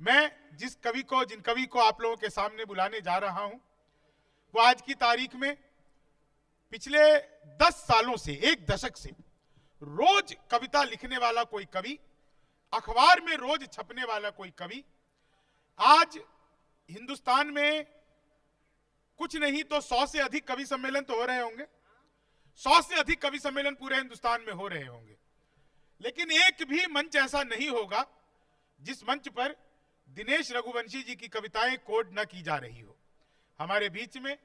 मैं जिन कवि को आप लोगों के सामने बुलाने जा रहा हूं, वो आज की तारीख में पिछले 10 सालों से, एक दशक से रोज कविता लिखने वाला कोई कवि, अखबार में रोज छपने वाला कोई कवि, आज हिंदुस्तान में कुछ नहीं तो 100 से अधिक कवि सम्मेलन तो हो रहे होंगे, 100 से अधिक कवि सम्मेलन पूरे हिंदुस्तान में हो रहे होंगे, लेकिन एक भी मंच ऐसा नहीं होगा जिस मंच पर दिनेश रघुवंशी जी की कविताएं कोड न की जा रही हो। हमारे बीच में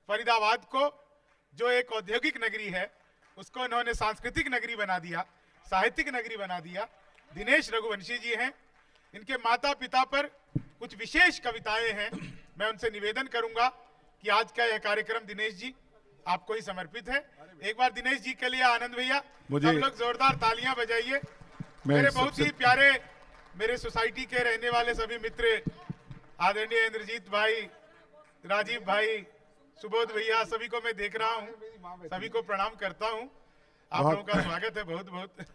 फरीदाबाद को, जो एक औद्योगिक नगरी है, उसको उन्होंने सांस्कृतिक नगरी बना दिया, साहित्यिक नगरी बना दिया। दिनेश रघुवंशी जी हैं। इनके माता पिता पर कुछ विशेष कविताएं हैं। मैं उनसे निवेदन करूंगा कि आज का यह कार्यक्रम दिनेश जी आपको ही समर्पित है। एक बार दिनेश जी के लिए आनंद भैया, सब लोग जोरदार तालियां बजाइए। मेरे बहुत ही प्यारे, मेरे सोसाइटी के रहने वाले सभी मित्र, आदरणीय इंद्रजीत भाई, राजीव भाई, सुबोध भैया, सभी को मैं देख रहा हूं, सभी को प्रणाम करता हूं। आप लोगों का स्वागत है बहुत बहुत।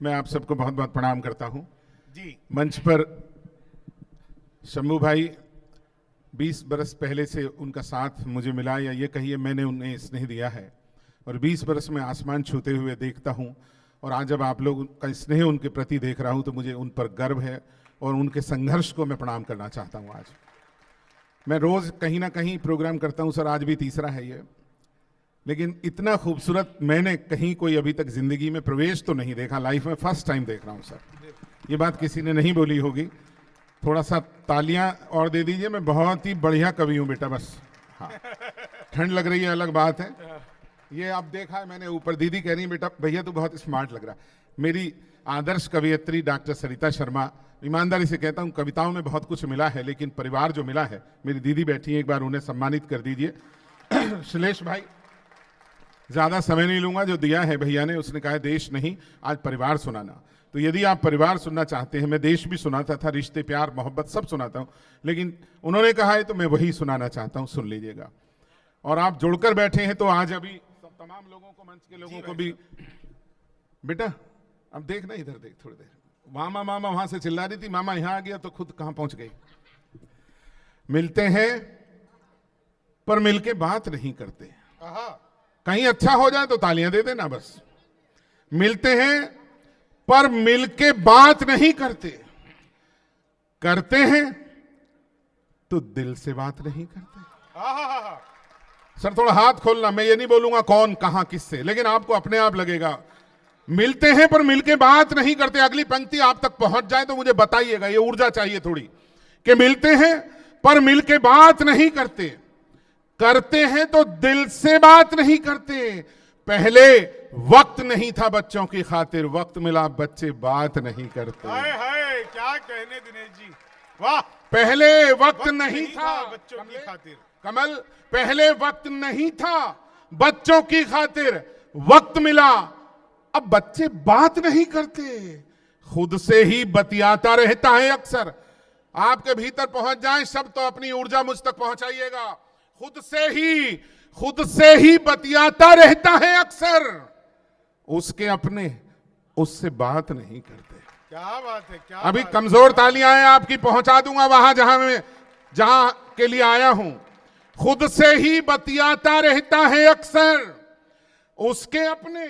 मैं आप सबको बहुत बहुत प्रणाम करता हूं जी। मंच पर शंभू भाई, 20 बरस पहले से उनका साथ मुझे मिला, या ये कहिए मैंने उन्हें स्नेह दिया है, और 20 बरस में आसमान छूते हुए देखता हूं, और आज जब आप लोग का स्नेह उनके प्रति देख रहा हूं तो मुझे उन पर गर्व है, और उनके संघर्ष को मैं प्रणाम करना चाहता हूं। आज मैं रोज कहीं ना कहीं प्रोग्राम करता हूं सर, आज भी तीसरा है ये, लेकिन इतना खूबसूरत मैंने कहीं कोई अभी तक जिंदगी में प्रवेश तो नहीं देखा, लाइफ में फर्स्ट टाइम देख रहा हूं सर। ये बात किसी ने नहीं बोली होगी, थोड़ा सा तालियां और दे दीजिए। मैं बहुत ही बढ़िया कवि हूं बेटा, बस हाँ, ठंड लग रही है अलग बात है। ये आप देखा है मैंने ऊपर, दीदी कह रही है बेटा भैया तू बहुत स्मार्ट लग रहा है। मेरी आदर्श कवियत्री डॉक्टर सरिता शर्मा, ईमानदारी से कहता हूं कविताओं में बहुत कुछ मिला है, लेकिन परिवार जो मिला है, मेरी दीदी बैठी है, एक बार उन्हें सम्मानित कर दीजिए। श्लेष भाई, ज्यादा समय नहीं लूंगा, जो दिया है भैया ने, उसने कहा देश नहीं आज परिवार सुनाना। तो यदि आप परिवार सुनना चाहते हैं, मैं देश भी सुनाता था, रिश्ते प्यार मोहब्बत सब सुनाता हूं, लेकिन उन्होंने कहा है तो मैं वही सुनाना चाहता हूं, सुन लीजिएगा। और आप जुड़कर बैठे हैं तो आज अभी तमाम लोगों को, मंच के लोगों को भी, बेटा अब देख ना, इधर देख थोड़ी देर, मामा मामा वहां से चिल्ला रही थी, मामा यहां आ गया तो खुद कहां पहुंच गई। मिलते हैं पर मिलके बात नहीं करते, कहीं अच्छा हो जाए तो तालियां दे देना बस। मिलते हैं पर मिलके बात नहीं करते, करते हैं तो दिल से बात नहीं करते। सर थोड़ा हाथ खोलना, मैं ये नहीं बोलूंगा कौन कहां किससे, लेकिन आपको अपने आप लगेगा। मिलते हैं पर मिलके बात नहीं करते। अगली पंक्ति आप तक पहुंच जाए तो मुझे बताइएगा, ये ऊर्जा चाहिए थोड़ी, कि मिलते हैं पर मिलके बात नहीं करते, करते हैं तो दिल से बात नहीं करते। पहले वक्त नहीं था बच्चों की खातिर, वक्त मिला बच्चे बात नहीं करते। हाय हाय, क्या कहने दिनेश जी, वाह। पहले वक्त नहीं था बच्चों की खातिर, कमल, पहले वक्त नहीं था बच्चों की खातिर, वक्त मिला अब बच्चे बात नहीं करते। खुद से ही बतियाता रहता है अक्सर। आपके भीतर पहुंच जाए सब तो अपनी ऊर्जा मुझ तक पहुंचाइएगा। खुद से ही बतियाता रहता है अक्सर, उसके अपने उससे बात नहीं करते। क्या बात है, क्या अभी बात कमजोर तालियां हैं आपकी, पहुंचा दूंगा वहां जहां के लिए आया हूं। खुद से ही बतियाता रहता है अक्सर, उसके अपने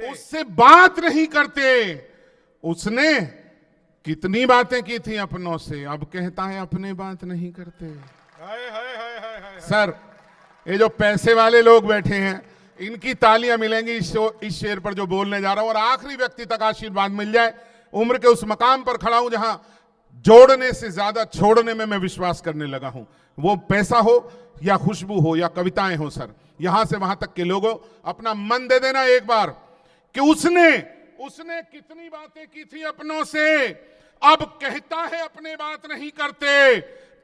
उससे बात नहीं करते। उसने कितनी बातें की थी अपनों से, अब कहता है अपने बात नहीं करते। हाय हाय हाय हाय हाय। सर ये जो पैसे वाले लोग बैठे हैं, इनकी तालियां मिलेंगी इस शेर पर जो बोलने जा रहा हूं, और आखिरी व्यक्ति तक आशीर्वाद मिल जाए। उम्र के उस मकाम पर खड़ा हूं जहां जोड़ने से ज्यादा छोड़ने में मैं विश्वास करने लगा हूं। वो पैसा हो या खुशबू हो या कविताएं हो सर, यहां से वहां तक के लोगों अपना मन दे देना एक बार, कि उसने कितनी बातें की थी अपनों से, अब कहता है अपने बात नहीं करते।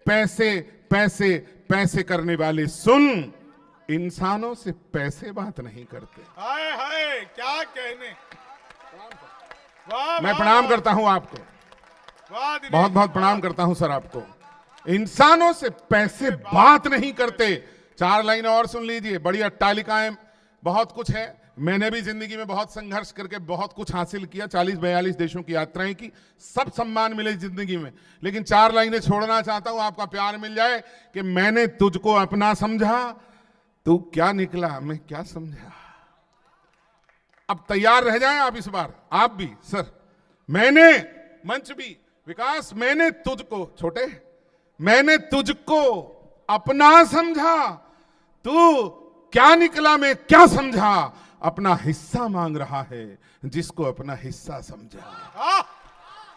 पैसे पैसे पैसे करने वाले सुन, इंसानों से पैसे बात नहीं करते। हाय हाय, क्या कहने। वाह, मैं प्रणाम करता हूं आपको, बहुत बहुत प्रणाम करता हूं सर आपको। इंसानों से पैसे बात नहीं करते। 4 लाइन और सुन लीजिए, बड़ी अट्टालिकाएं बहुत कुछ है, मैंने भी जिंदगी में बहुत संघर्ष करके बहुत कुछ हासिल किया, 40-42 देशों की यात्राएं की, सब सम्मान मिले जिंदगी में, लेकिन 4 लाइनें छोड़ना चाहता हूं, आपका प्यार मिल जाए कि मैंने तुझको अपना समझा, तू क्या निकला मैं क्या समझा। अब तैयार रह जाएं आप इस बार, आप भी सर। मैंने, मंच भी, विकास, मैंने तुझको, छोटे, मैंने तुझको अपना समझा, तू क्या निकला मैं क्या समझा। अपना हिस्सा मांग रहा है जिसको अपना हिस्सा समझा।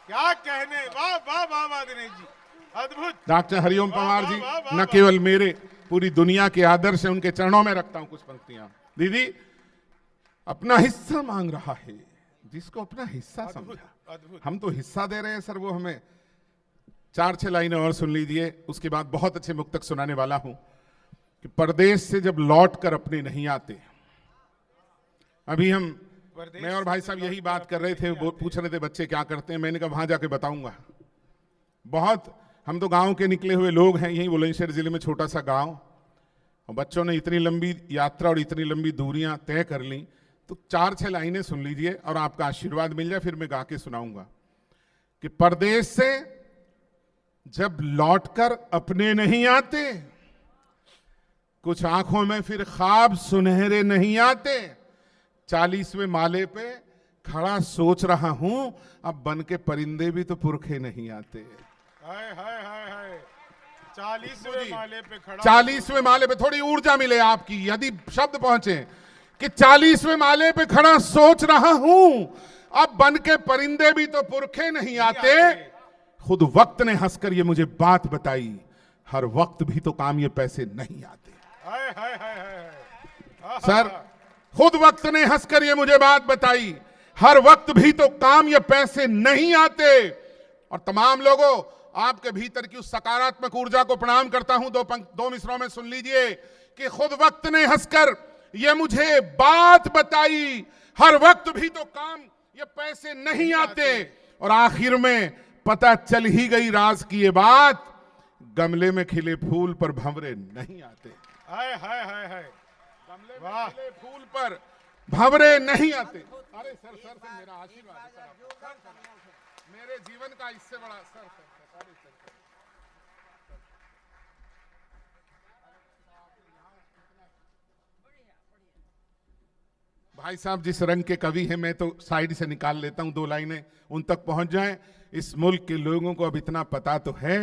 क्या कहने, वाह वाह वाह वाह दिनेश जी, अद्भुत। डॉक्टर हरिओम वाह, पवार वाह, जी वाह, वाह, न वाह। केवल मेरे, पूरी दुनिया के आदर्श है, उनके चरणों में रखता हूं कुछ पंक्तियां। दीदी, अपना हिस्सा मांग रहा है जिसको अपना हिस्सा समझा। अद्भुत। हम तो हिस्सा दे रहे हैं सर, वो हमें 4-6 लाइनें और सुन लीजिए, उसके बाद बहुत अच्छे मुक्तक सुनाने वाला हूं कि परदेश से जब लौट कर अपने नहीं आते। अभी हम, मैं और भाई साहब यही बात कर रहे थे, वो पूछ रहे थे बच्चे क्या करते हैं, मैंने कहा वहां जाके बताऊंगा। बहुत, हम तो गांव के निकले हुए लोग हैं, यही बुलंदशहर जिले में छोटा सा गांव, और बच्चों ने इतनी लंबी यात्रा और इतनी लंबी दूरियां तय कर ली, तो 4-6 लाइनें सुन लीजिए और आपका आशीर्वाद मिल जाए, फिर मैं गा के सुनाऊंगा कि परदेश से जब लौटकर अपने नहीं आते, कुछ आंखों में फिर ख्वाब सुनहरे नहीं आते। 40वें माले पे खड़ा सोच रहा हूं, अब बन के परिंदे भी तो पुरखे नहीं आते। हाय हाय हाय हाय, 40वें माले पे खड़ा, 40वें माले पे थोड़ी ऊर्जा मिले आपकी, यदि शब्द पहुंचे कि 40वें माले पे खड़ा सोच रहा हूं, अब बन के परिंदे भी तो पुरखे नहीं आते। खुद वक्त ने हंसकर ये मुझे बात बताई, हर वक्त भी तो काम ये पैसे नहीं आते। हाय हाय हाय हाय। सर, खुद वक्त ने हंसकर ये मुझे बात बताई, हर वक्त भी तो काम ये पैसे नहीं आते। और तमाम लोगों, आपके भीतर की उस सकारात्मक ऊर्जा को प्रणाम करता हूं। 2 मिसरों में सुन लीजिए कि खुद वक्त ने हंसकर ये मुझे बात बताई, हर वक्त भी तो काम ये पैसे नहीं आते। और आखिर में पता चल ही गई राज की ये बात, गमले में खिले फूल पर भंवरे नहीं आते। हाय हाय हाय हाय, गमले में खिले फूल पर भंवरे नहीं आते। अरे सर, सर से मेरा आशीर्वाद है सर, मेरे जीवन का इससे बड़ा सर, भाई साहब जिस रंग के कवि हैं, मैं तो साइड से निकाल लेता हूं 2 लाइनें, उन तक पहुंच जाएं। इस मुल्क के लोगों को अब इतना पता तो है,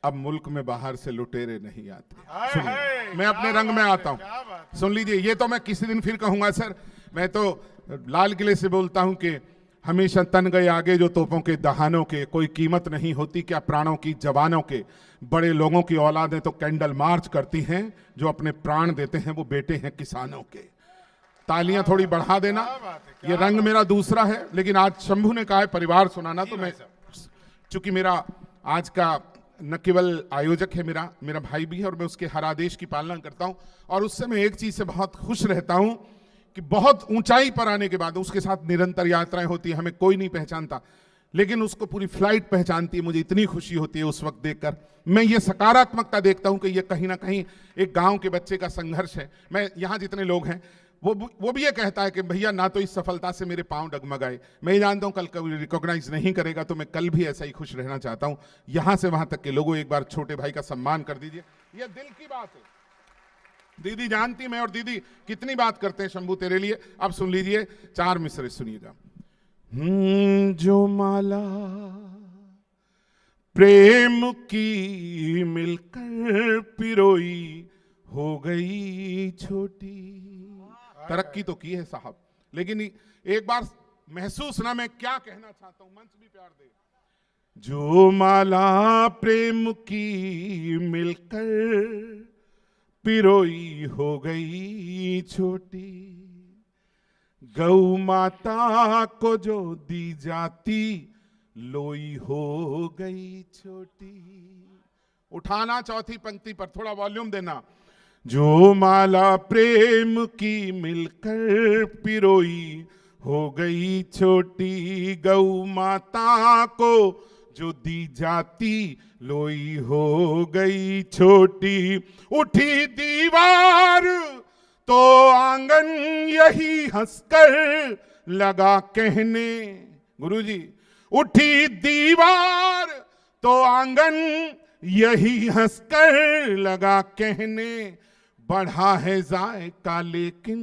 अब मुल्क में बाहर से लुटेरे नहीं आते। सुनिए, मैं अपने रंग में आता हूं, सुन लीजिए। ये तो मैं किसी दिन फिर कहूंगा सर, मैं तो लाल किले से बोलता हूं कि हमेशा तन गए आगे जो तोपों के दहानों के, कोई कीमत नहीं होती क्या प्राणों की जवानों के। बड़े लोगों की औलादें तो कैंडल मार्च करती हैं, जो अपने प्राण देते हैं वो बेटे हैं किसानों के। तालियां थोड़ी बढ़ा देना। ये रंग मेरा दूसरा है, लेकिन आज शंभू ने कहा है परिवार सुनाना, तो मैं, चूंकि मेरा आज का न केवल आयोजक है, मेरा भाई भी है, और मैं उसके हर आदेश की पालना करता हूं। और उससे मैं एक चीज से बहुत खुश रहता हूं कि बहुत ऊंचाई पर आने के बाद उसके साथ निरंतर यात्राएं होती है, हमें कोई नहीं पहचानता, लेकिन उसको पूरी फ्लाइट पहचानती है। मुझे इतनी खुशी होती है उस वक्त देखकर। मैं ये सकारात्मकता देखता हूं कि ये कहीं ना कहीं एक गांव के बच्चे का संघर्ष है। मैं यहां जितने लोग हैं वो भी ये कहता है कि भैया ना तो इस सफलता से मेरे पांव डगमगाए, मैं जानता हूं कल कभी रिकॉग्नाइज नहीं करेगा, तो मैं कल भी ऐसा ही खुश रहना चाहता हूं। यहां से वहां तक के लोगों, एक बार छोटे भाई का सम्मान कर दीजिए, ये दिल की बात है। दीदी जानती मैं और दीदी कितनी बात करते हैं शंभू तेरे लिए। अब सुन लीजिए 4 मिसरे सुनिएगा। जो माला प्रेम की मिलकर पिरोई हो गई छोटी। तरक्की तो की है साहब, लेकिन एक बार महसूस ना, मैं क्या कहना चाहता हूं, मंच भी प्यार दे। जो माला प्रेम की मिलकर पिरोई हो गई छोटी, गौ माता को जो दी जाती लोई हो गई छोटी। उठाना चौथी पंक्ति पर, थोड़ा वॉल्यूम देना। जो माला प्रेम की मिलकर पिरोई हो गई छोटी, गौ माता को जो दी जाती लोई हो गई छोटी। उठी दीवार तो आंगन यही हंसकर लगा कहने, गुरुजी, उठी दीवार तो आंगन यही हंसकर लगा कहने, बढ़ा है जायका लेकिन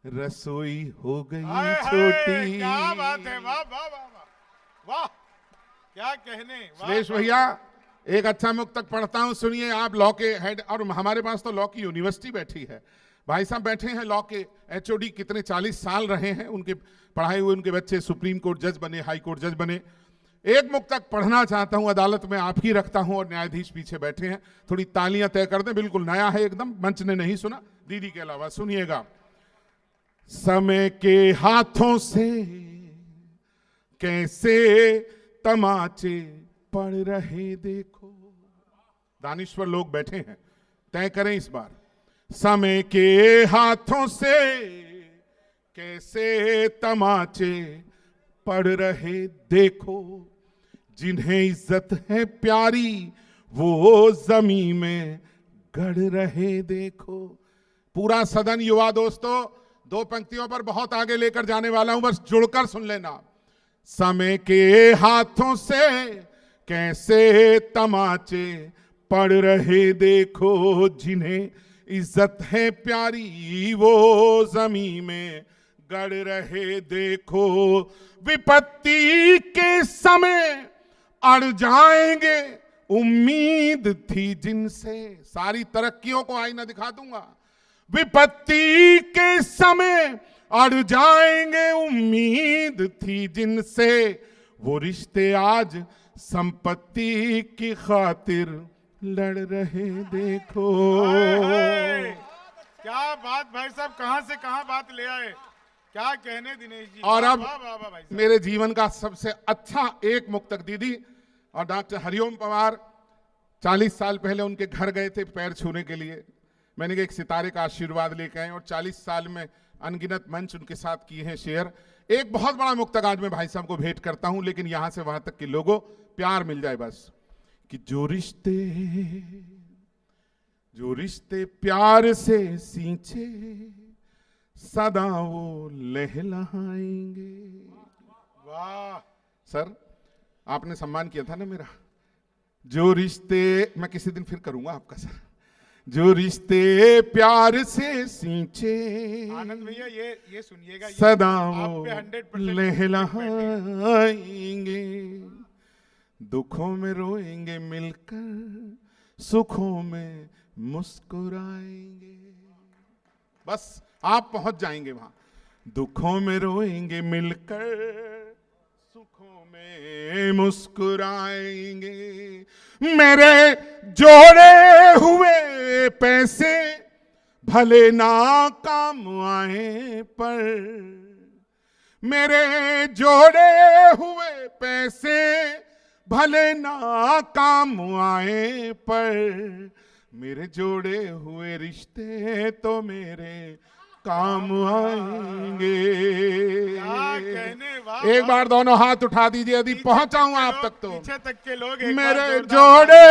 रसोई हो गई हाय हाय, छोटी। क्या बात है, वाह वाह वाह वाह वाह, क्या कहने। वाह, सुरेश भैया, एक अच्छा मुक्तक पढ़ता हूं, सुनिए आप। लॉ के हेड, और हमारे पास तो लॉ की यूनिवर्सिटी बैठी है, भाई साहब बैठे हैं लॉ के एचओडी, कितने 40 साल रहे हैं, उनके पढ़ाए हुए उनके बच्चे सुप्रीम कोर्ट जज बने, हाई कोर्ट जज बने। एक मुक्तक पढ़ना चाहता हूं, अदालत में आप ही रखता हूं और न्यायाधीश पीछे बैठे हैं, थोड़ी तालियां तय कर दें, बिल्कुल नया है एकदम, मंच ने नहीं सुना, दीदी के अलावा। सुनिएगा। समय के हाथों से कैसे तमाचे पड़ रहे देखो, दानिश्वर लोग बैठे हैं, तय करें इस बार। समय के हाथों से कैसे तमाचे पड़ रहे देखो, जिन्हें इज्जत है प्यारी वो जमीन में गड़ रहे देखो। पूरा सदन युवा दोस्तों, दो पंक्तियों पर बहुत आगे लेकर जाने वाला हूं, बस जुड़कर सुन लेना। समय के हाथों से कैसे तमाचे पड़ रहे देखो, जिन्हें इज्जत है प्यारी वो जमीन में गड़ रहे देखो। विपत्ति के समय अड़ जाएंगे उम्मीद थी जिनसे, सारी तरक्कियों को आईना दिखा दूंगा। विपत्ति के समय अड़ जाएंगे उम्मीद थी जिनसे, वो रिश्ते आज संपत्ति की खातिर लड़ रहे देखो। क्या बात भाई साहब, कहां से कहां बात ले आए, क्या कहने दिनेश जी। और अब वाह, वाह, वाह, भाई साहब। मेरे जीवन का सबसे अच्छा एक मुक्तक दीदी और डॉक्टर हरिओम पवार 40 साल पहले उनके घर गए थे पैर छूने के लिए, मैंने कहा एक सितारे का आशीर्वाद लेके आए, और 40 साल में अनगिनत मंच उनके साथ किए हैं शेयर। एक बहुत बड़ा मुक्तक आज मैं भाई साहब को भेंट करता हूं, लेकिन यहां से वहां तक के लोगों प्यार मिल जाए बस, कि जो रिश्ते प्यार से सींचे सदा वो लहलहाएंगे। वाह सर, आपने सम्मान किया था ना मेरा। जो रिश्ते, मैं किसी दिन फिर करूंगा आपका सर। जो रिश्ते प्यार से सींचे आनंद भैया, ये सुनिएगा, सदा आप वो पे 100% लहलहाएंगे, दुखों में रोएंगे मिलकर, सुखों में मुस्कुराएंगे। बस आप पहुंच जाएंगे वहां। दुखों में रोएंगे मिलकर, सुखों में मुस्कुराएंगे। मेरे जोड़े हुए पैसे भले ना काम आए पर, मेरे जोड़े हुए पैसे भले ना काम आए पर, मेरे जोड़े हुए रिश्ते तो मेरे काम आएंगे। क्या कहने, वाह, एक वाह। बार दोनों हाथ उठा दीजिए यदि पहुंचाऊं आप तक तो। पीछे तक के लोग एक बार मेरे जोरदार जोड़े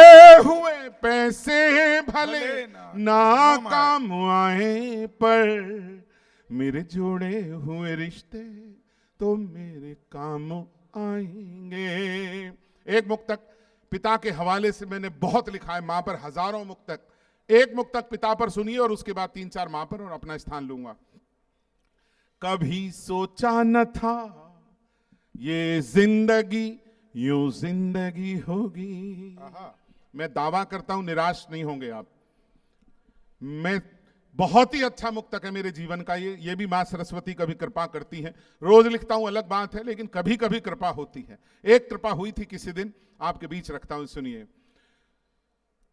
हुए पैसे भले भले ना काम आए पर, मेरे जोड़े हुए रिश्ते तो मेरे काम आएंगे। एक मुक्तक पिता के हवाले से मैंने बहुत लिखा है, मां पर हजारों मुक्तक। एक मुक्तक पिता पर सुनिए और उसके बाद 3-4 मां पर, और अपना स्थान लूंगा। कभी सोचा न था ये जिंदगी यूं जिंदगी होगी। मैं दावा करता हूं निराश नहीं होंगे आप। मैं बहुत ही अच्छा मुक्तक है मेरे जीवन का ये भी मां सरस्वती कभी कृपा करती है। रोज लिखता हूं अलग बात है, लेकिन कभी कभी कृपा होती है। एक कृपा हुई थी किसी दिन, आपके बीच रखता हूं, सुनिए।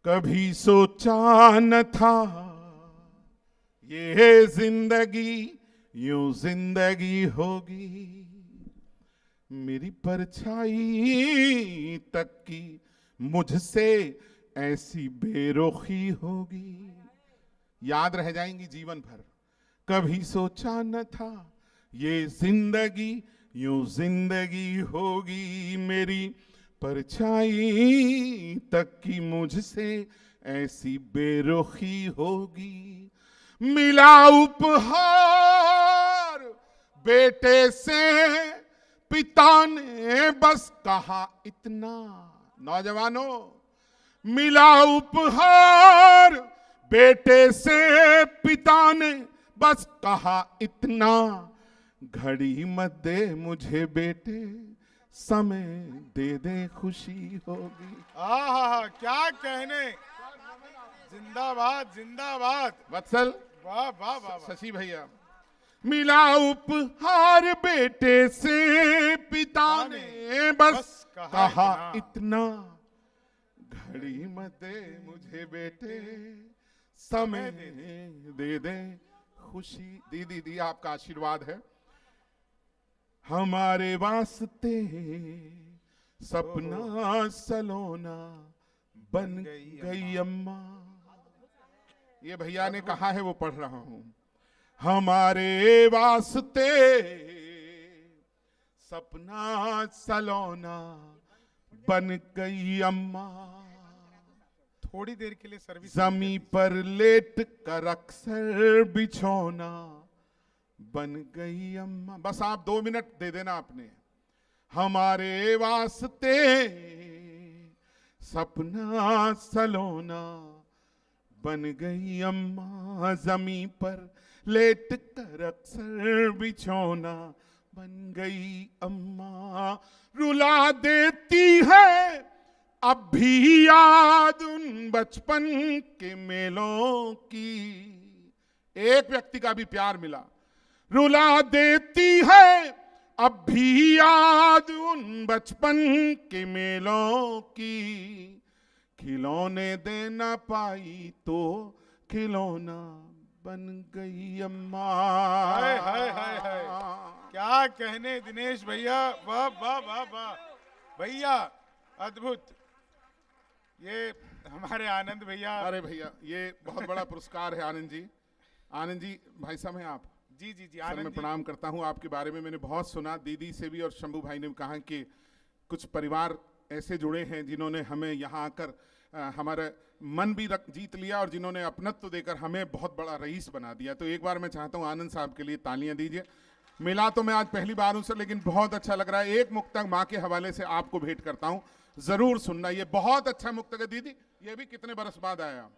कभी सोचा न था ये जिंदगी यूं जिंदगी होगी, मेरी परछाई तक की मुझसे ऐसी बेरुखी होगी, याद रह जाएंगी जीवन भर। कभी सोचा न था ये जिंदगी यूं जिंदगी होगी, मेरी परछाई तक की मुझसे ऐसी बेरुखी होगी। मिला उपहार बेटे से पिता ने बस कहा इतना। नौजवानों, मिला उपहार बेटे से पिता ने बस कहा इतना। घड़ी मत दे मुझे बेटे, समय दे दे खुशी होगी। क्या कहने, जिंदाबाद जिंदाबाद। वत्सल, वाह वाह वाह। शशि भैया, मिला उपहार बेटे से पिता ने बस कहा इतना। घड़ी मत दे मुझे बेटे, समय दे दे खुशी। दीदी दी आपका आशीर्वाद है। हमारे वास्ते सपना सलोना बन गई अम्मा। ये भैया ने कहा है, वो पढ़ रहा हूं। हमारे वास्ते सपना सलोना बन गई अम्मा। थोड़ी देर के लिए सर्विस। जमी पर लेट कर अक्सर बिछोना बन गई अम्मा। बस आप 2 मिनट दे देना आपने। हमारे वास्ते सपना सलोना बन गई अम्मा। जमी पर लेट कर अक्सर बिछोना बन गई अम्मा। रुला देती है अब भी याद उन बचपन के मेलों की। एक व्यक्ति का भी प्यार मिला। रुला देती है अब भी याद उन बचपन के मेलों की। खिलौने दे ना पाई तो खिलौना बन गई अम्मा। हाय हाय हाय हाय, क्या कहने दिनेश भैया। वाह वाह वाह वाह भैया, अद्भुत। ये हमारे आनंद भैया। अरे भैया, ये बहुत बड़ा पुरस्कार है आनंद जी। आनंद जी, भाई साहब हैं आप? जी जी जी। सर, मैं प्रणाम करता हूं। आपके बारे में मैंने बहुत सुना, दीदी से भी, और शंभू भाई ने कहा कि कुछ परिवार ऐसे जुड़े हैं जिन्होंने हमें यहाँ आकर हमारा मन भी जीत लिया, और जिन्होंने अपनत्व देकर हमें बहुत बड़ा रईस बना दिया। तो एक बार मैं चाहता हूँ आनंद साहब के लिए तालियां दीजिए। मिला तो मैं आज पहली बार हूं सर, लेकिन बहुत अच्छा लग रहा है। एक मुक्तक माँ के हवाले से आपको भेंट करता हूँ, जरूर सुनना। ये बहुत अच्छा मुक्तक है दीदी। ये भी कितने बरस बाद आया।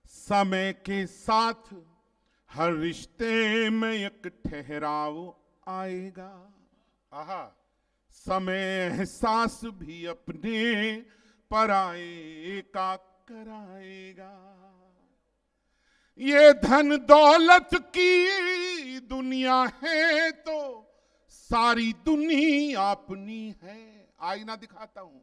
समय के साथ हर रिश्ते में एक ठहराव आएगा। आहा। समय एहसास भी अपने पराये का कराएगा। ये धन दौलत की दुनिया है तो सारी दुनिया अपनी है। आईना दिखाता हूं।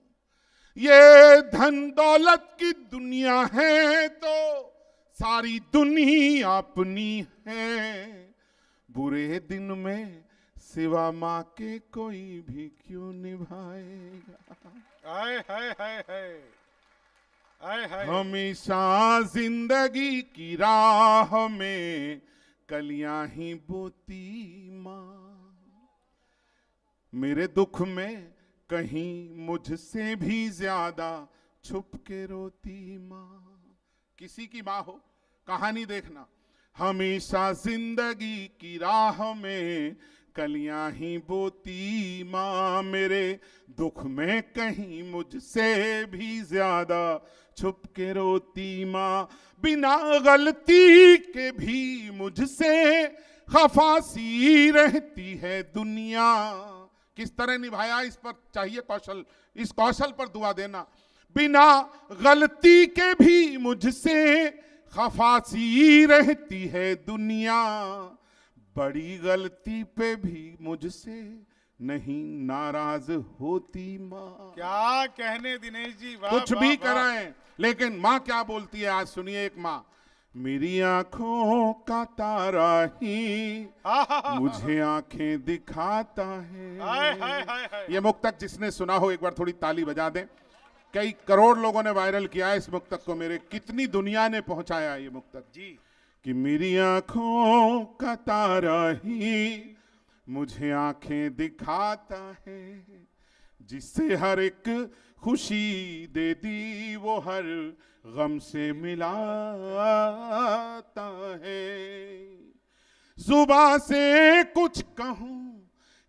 ये धन दौलत की दुनिया है तो सारी दुनिया अपनी है। बुरे दिन में सिवा माँ के कोई भी क्यों निभाएगा। हाय हाय हाय हाय हाय हाय। हमेशा जिंदगी की राह में कलियां ही बोती माँ। मेरे दुख में कहीं मुझसे भी ज्यादा छुप के रोती माँ। किसी की माँ हो, कहानी देखना। हमेशा जिंदगी की राह में कलियां ही बोती माँ। मेरे दुख में कहीं मुझसे भी ज्यादा छुप के रोती माँ। बिना गलती के भी मुझसे खफासी रहती है दुनिया। किस तरह निभाया, इस पर चाहिए कौशल। इस कौशल पर दुआ देना। बिना गलती के भी मुझसे खफासी रहती है दुनिया। बड़ी गलती पे भी मुझसे नहीं नाराज होती माँ। क्या कहने दिनेश जी। वाह, कुछ वाह, भी वाह। कराएं, लेकिन माँ क्या बोलती है आज सुनिए। एक माँ, मेरी आंखों का तारा ही मुझे आंखें दिखाता है। हाय हाय हाय हाय। ये मुक्तक जिसने सुना हो एक बार थोड़ी ताली बजा दें। कई करोड़ लोगों ने वायरल किया है इस मुक्तक को। मेरे कितनी दुनिया ने पहुंचाया ये मुक्तक जी। कि मेरी आंखों का तारा ही मुझे आंखें दिखाता है। जिससे हर एक खुशी दे दी वो हर गम से मिलाता है। जुबां से कुछ कहूं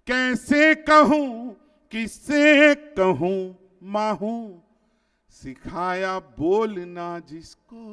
कैसे कहूं किससे कहूं माहूं, सिखाया बोलना जिसको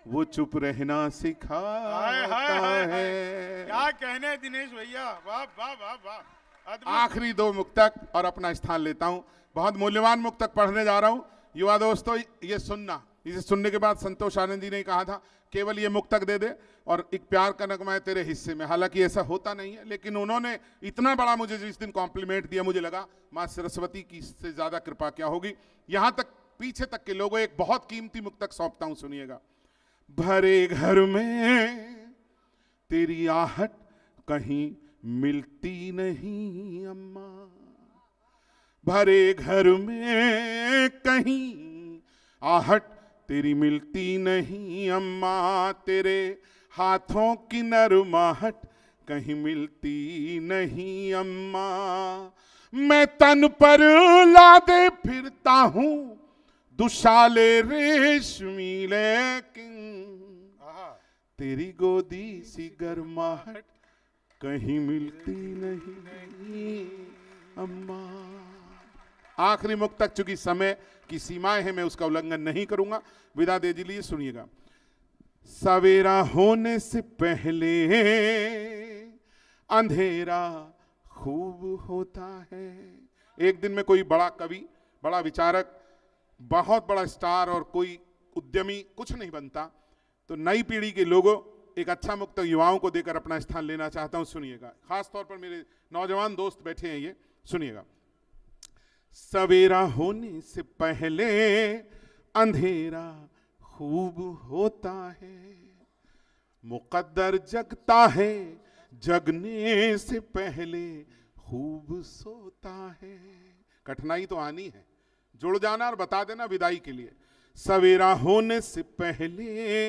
वो चुप रहना सिखाता है। क्या कहने दिनेश भैया, वाह वाह वाह वाह, अद्भुत। आखिरी दो मुक्तक और अपना स्थान लेता हूं। बहुत मूल्यवान मुक्तक पढ़ने जा रहा हूं। युवा दोस्तों, ये सुनना, इसे सुनने के बाद संतोष आनंद जी ने कहा था केवल ये मुक्तक दे दे और एक प्यार का नगमा है तेरे हिस्से में। हालांकि ऐसा होता नहीं है, लेकिन उन्होंने इतना बड़ा मुझे जिस दिन कॉम्प्लीमेंट दिया, मुझे लगा मां सरस्वती की इससे ज्यादा कृपा क्या होगी। यहां तक पीछे तक के लोगों, एक बहुत कीमती मुक्तक सौंपता हूं, सुनिएगा। भरे घर में तेरी आहट कहीं मिलती नहीं अम्मा, भरे घर में कहीं आहट तेरी मिलती नहीं अम्मा, तेरे हाथों की नरमाहट कहीं मिलती नहीं अम्मा। मैं तन पर लादे फिरता हूं दुशाले रेशमी, लेकिन तेरी गोदी सी गर्माहट कहीं मिलती नहीं अम्मा। आखिरी मुक्तक, चूंकि समय की सीमाएं हैं, मैं उसका उल्लंघन नहीं करूंगा, विदा दे दीजिए। सुनिएगा। सवेरा होने से पहले अंधेरा खूब होता है। एक दिन में कोई बड़ा कवि, बड़ा विचारक, बहुत बड़ा स्टार और कोई उद्यमी कुछ नहीं बनता। तो नई पीढ़ी के लोगों, एक अच्छा मुक्तक युवाओं को देकर अपना स्थान लेना चाहता हूं। सुनिएगा, खास तौर पर मेरे नौजवान दोस्त बैठे हैं, ये सुनिएगा। सवेरा होने से पहले अंधेरा खूब होता है, मुकद्दर जगता है जगने से पहले खूब सोता है। कठिनाई तो आनी है, जुड़ जाना और बता देना विदाई के लिए। सवेरा होने से पहले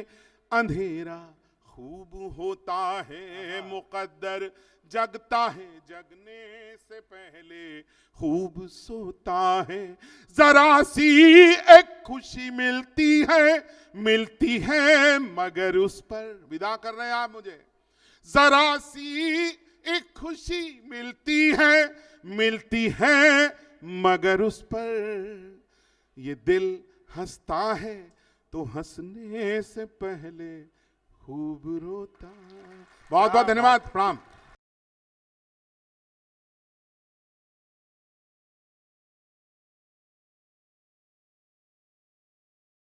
अंधेरा खूब होता है, मुकद्दर जगता है जगने से पहले खूब सोता है। जरा सी एक खुशी मिलती है मगर उस पर, विदा कर रहे हैं आप मुझे, जरा सी एक खुशी मिलती है मगर उस पर ये दिल हंसता है तो हंसने से पहले खूब रोता। बहुत बहुत धन्यवाद, प्रणाम।